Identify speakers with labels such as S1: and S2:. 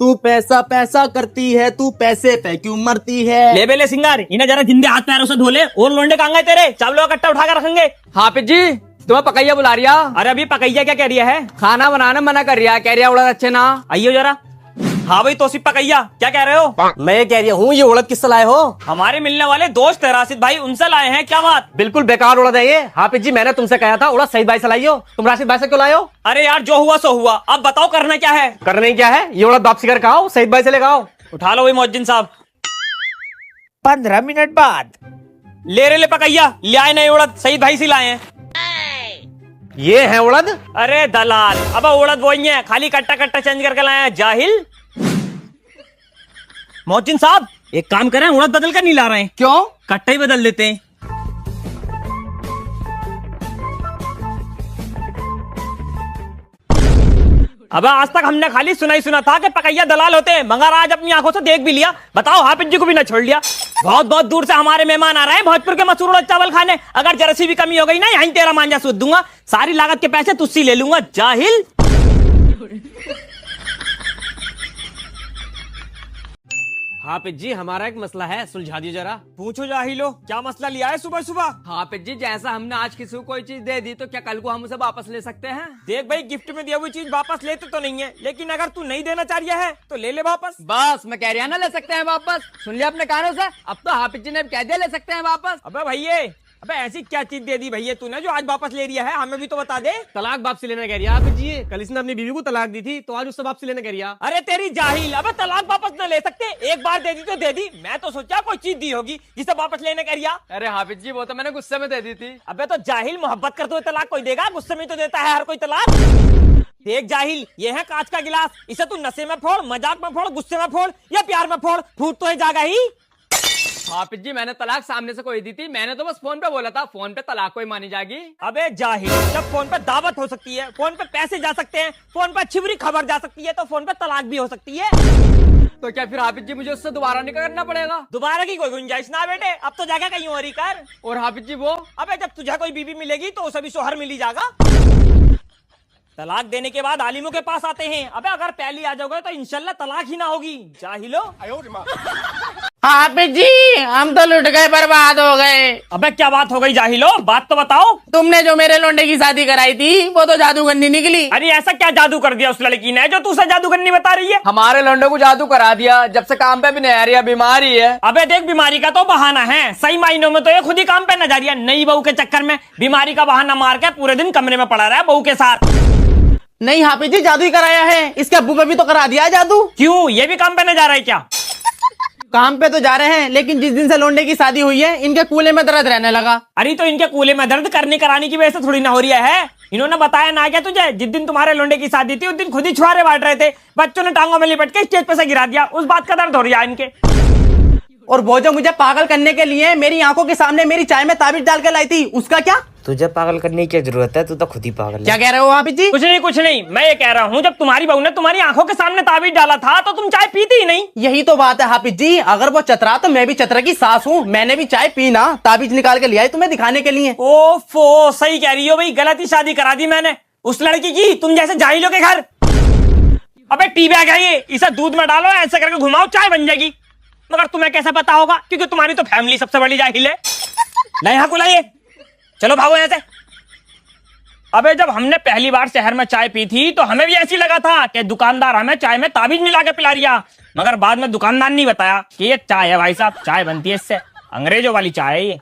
S1: तू पैसा पैसा करती है, तू पैसे पे क्यों मरती है।
S2: ले बेले सिंगार, इन्हें जरा जिंदे हाथ पैरों से धो ले। और लोंडे कहाँ गए तेरे? चावलों का कट्टा उठा कर रखेंगे।
S3: हाफिज जी तुम्हें पकैया बुला रिया।
S2: अरे अभी पकैया क्या कह रही है?
S3: खाना बनाना मना कर रिया, कह रिया उड़द अच्छे ना।
S2: आइयो जरा। हाँ भाई तोसिफ पकैया, क्या कह रहे हो?
S1: मैं कह रही हूँ ये उड़द किससे लाए हो?
S2: हमारे मिलने वाले दोस्त है राशिद भाई, उनसे लाए हैं। क्या बात?
S1: बिल्कुल बेकार उड़द है ये। हाफिज जी मैंने तुमसे कहा था उड़द सईद भाई से लाइयो, तुम राशिद भाई से क्यों लाए हो?
S2: अरे यार जो हुआ सो हुआ, अब बताओ करना क्या है?
S1: करने क्या है, ये उड़द वापसी कर आओ, सईद भाई से लेकर आओ।
S2: उठा लो भाई मोहज्जिन साहब।
S4: 15 मिनट बाद
S2: ले पकैया, ले आए नए उड़द, सईद भाई से लाए हैं।
S1: ये है उड़द?
S2: अरे दलाल, अब उड़द वही है, खाली कट्टा कट्टा चेंज करके लाए हैं जाहिल। मोहज्जिन साहब एक काम करें, उड़द बदल कर नहीं ला रहे हैं।
S3: क्यों?
S2: कट्टा ही बदल देते हैं। अब आज तक हमने खाली सुना ही सुना था कि पकैया दलाल होते हैं, मगर आज अपनी आंखों से देख भी लिया। बताओ हाफिज जी को भी न छोड़ लिया। बहुत बहुत दूर से हमारे मेहमान आ रहे हैं भोजपुर के मशहूर उड़द चावल खाने। अगर जरा सी भी कमी हो गई ना, यहीं तेरा मांझा सूद दूंगा। सारी लागत के पैसे तुझसे ले लूंगा जाहिल।
S1: हाफिज जी हमारा एक मसला है, सुलझा दियो जरा।
S2: पूछो जाहिलो, क्या मसला लिया है सुबह सुबह?
S3: हाफिज जी जैसा हमने आज किसी को कोई चीज दे दी तो क्या कल को हम उसे वापस ले सकते हैं?
S2: देख भाई, गिफ्ट में दिया हुई चीज वापस लेते तो नहीं है, लेकिन अगर तू नहीं देना चाह रहा है तो ले ले वापस।
S3: बस मैं कह रहा ना ले सकते हैं वापस। सुन लिया अपने कानों से, अब तो हाफिज जी ने कह दिया ले सकते हैं वापस।
S2: अबे भैया, अबे ऐसी क्या चीज दे दी भैया तूने जो आज वापस ले रही है? हमें भी तो बता दे।
S1: तलाक वापसी लेने कह रिया हाफिज जी, कल इसने अपनी बीवी को तलाक दी थी तो आज उससे वापसी लेने कह रिया।
S2: अरे तेरी जाहिल, अबे तलाक वापस न ले सकते? एक बार दे दी तो दे दी, मैं तो सोचा कोई चीज दी होगी जिसे वापस लेने कह रिया।
S3: अरे हाफिज जी वो तो मैंने गुस्से में दे दी थी।
S2: अबे तो जाहिल, मोहब्बत करते हुए तलाक कोई देगा? गुस्से में तो देता है हर कोई तलाक। देख जाहिल, ये है कांच का गिलास, इसे तू नशे में फोड़, मजाक में फोड़, गुस्से में फोड़ या प्यार में फोड़, फूट तो है जागा ही।
S3: हाफिज जी मैंने तलाक सामने से कोई दी थी, मैंने तो बस फोन पे बोला था, फोन पे तलाक कोई मानी जाएगी।
S2: अबे जाहिल, जब फोन पे दावत हो सकती है, फोन पे पैसे जा सकते हैं, फोन पे अच्छी बुरी खबर जा सकती है, तो फोन पे तलाक भी हो सकती है।
S3: तो क्या फिर हाफिज जी मुझे उससे दोबारा नहीं करना पड़ेगा?
S2: दोबारा की कोई गुंजाइश ना बेटे, अब तो जागा कहीं और ही कर।
S3: और हाफिज जी वो?
S2: अबे जब तुझे कोई बीवी मिलेगी तो उसे भी शोहर मिल ही जाएगा। तलाक देने के बाद आलिमों के पास आते हैं। अबे अगर पहली आ जाओगे तो इंशाल्लाह तलाक ही ना होगी जाहिलो।
S4: हाफिज जी हम तो लुट गए, बर्बाद हो गए।
S2: अबे क्या बात हो गई जाहिलो, बात तो बताओ।
S4: तुमने जो मेरे लोंडे की शादी कराई थी वो तो जादूगरनी निकली।
S2: अरे ऐसा क्या जादू कर दिया उस लड़की ने जो तू उसे जादूगरनी बता रही है?
S3: हमारे लौंडे को जादू करा दिया, जब से काम पे भी नहीं आ रही है, बीमारी है।
S2: अबे देख, बीमारी का तो बहाना है, सही मायनों में तो ये खुद ही काम पे न जा रही है। नई बहू के चक्कर में बीमारी का बहाना मार के पूरे दिन कमरे में पड़ा रहा है बहू के साथ।
S1: नहीं हाफिज जी जादू ही कराया है, इसके अब्बू पे भी तो करा दिया है जादू।
S2: क्यों, ये भी काम पे न जा रहा है क्या?
S1: काम पे तो जा रहे हैं, लेकिन जिस दिन से लोंडे की शादी हुई है इनके कूले में दर्द रहने लगा।
S2: अरे तो इनके कूले में दर्द करने कराने की वजह से थोड़ी ना हो रही है। इन्होंने बताया ना क्या तुझे? जिस दिन तुम्हारे लोंडे की शादी थी उस दिन खुद ही छुआरे बांट रहे थे, बच्चों ने टांगों में लिपट के स्टेज पे से गिरा दिया, उस बात का दर्द हो रहा है इनके।
S1: और वो जो मुझे पागल करने के लिए मेरी आंखों के सामने मेरी चाय में ताबीज डाल के लाई थी, उसका क्या?
S4: तुझे पागल करने की क्या जरूरत है, तू तो खुद ही पागल है।
S1: क्या कह रहे हो हाफिज जी?
S2: कुछ नहीं, मैं ये कह रहा हूँ जब तुम्हारी बहू ने तुम्हारी आंखों के सामने ताबीज डाला था तो तुम चाय पीती ही नहीं।
S1: यही तो बात है हाफिज जी, अगर वो चतरा तो मैं भी चतरा की सास हूँ, मैंने भी चाय पी ना, ताबीज निकाल के लिया तुम्हें दिखाने के लिए।
S2: ओफो, सही कह रही हो भाई, गलत ही शादी करा दी मैंने उस लड़की की, तुम जैसे जाहिलों के घर। अबे टी बैग है ये, इसे दूध में डालो, ऐसे करके घुमाओ, चाय बन जाएगी। मगर तुम्हें कैसे पता होगा? क्योंकि तुम्हारी तो फैमिली सबसे बड़ी जाहिल है। नहीं यहाँ को लाइए, चलो भागो यहाँ से। अबे जब हमने पहली बार शहर में चाय पी थी तो हमें भी ऐसी लगा था कि दुकानदार हमें चाय में ताबीज मिला के पिला रिया, मगर बाद में दुकानदार नहीं बताया कि ये चाय है भाई साहब, चाय बनती है इससे, अंग्रेजों वाली चाय है ये।